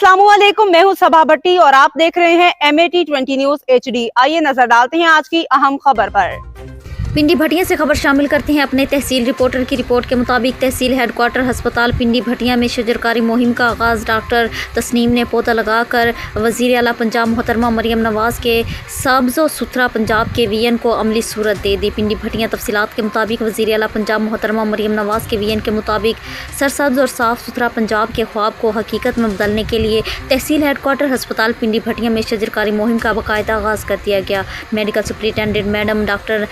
अस्सलामुअलैकुम, मैं हूं सबा भट्टी और आप देख रहे हैं MAT20 न्यूज HD। आइए नजर डालते हैं आज की अहम खबर पर। पिंडी भटिया से खबर शामिल करते हैं अपने तहसील रिपोर्टर की रिपोर्ट के मुताबिक तहसील हेडक्वार्टर अस्पताल पिंडी भटिया में शजरकारी मुहिम का आगाज़ डॉक्टर तस्नीम ने पौधा लगाकर वज़ीर आला पंजाब मोहतरमा मरियम नवाज़ के साब्ज़ो सुथरा पंजाब के विजन को अमली सूरत दे दी। पिंडी भटिया तफसीलात के मुताबिक वज़ीर आला पंजाब मोहतरमा मरियम नवाज़ के विजन के मुताबिक सरसब्ज़ और साफ़ सुथरा पंजाब के ख्वाब को हकीकत में बदलने के लिए तहसील हेडक्वार्टर अस्पताल पिंडी भटिया में शजरकारी मुहिम का बाकायदा आगाज़ कर दिया गया। Medical superintendent madam doctor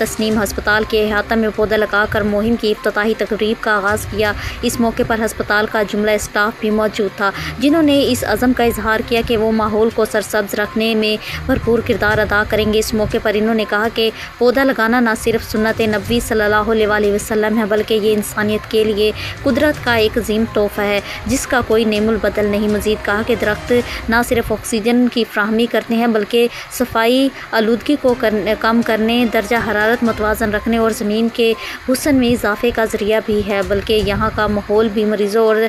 Tasneem अस्पताल के अहाता में पौधा लगाकर मुहिम की इफ्तिताही तकरीब का आगाज़ किया। इस मौके पर अस्पताल का जुमला स्टाफ भी मौजूद था, जिन्होंने इस अज़म का इजहार किया कि वो माहौल को सरसब्ज रखने में भरपूर किरदार अदा करेंगे। इस मौके पर इन्होंने कहा कि पौधा लगाना न सिर्फ सुन्नत नबी सल्लल्लाहु अलैहि वसल्लम है, बल्कि ये इंसानियत के लिए कुदरत का एक अजीम तोहफ़ा है जिसका कोई नेमुल बदल नहीं। मज़ीद कहा कि दरख्त न सिर्फ ऑक्सीजन की फ्राहमी करते हैं बल्कि सफाई आलूदगी को कम करने, दर्जा हरारत मतवाजन रखने और ज़मीन के हुस्न में इजाफे का ज़रिया भी है, बल्कि यहाँ का माहौल भी मरीज़ों और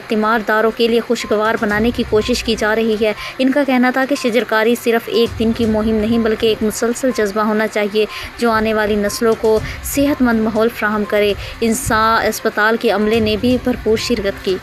तीमारदारों के लिए खुशगवार बनाने की कोशिश की जा रही है। इनका कहना था कि शजरकारी सिर्फ एक दिन की मुहिम नहीं बल्कि एक मुसलसल जज्बा होना चाहिए जो आने वाली नस्लों को सेहतमंद माहौल फ्राहम करे। इंसान अस्पताल के अमले ने भी भरपूर शिरकत की।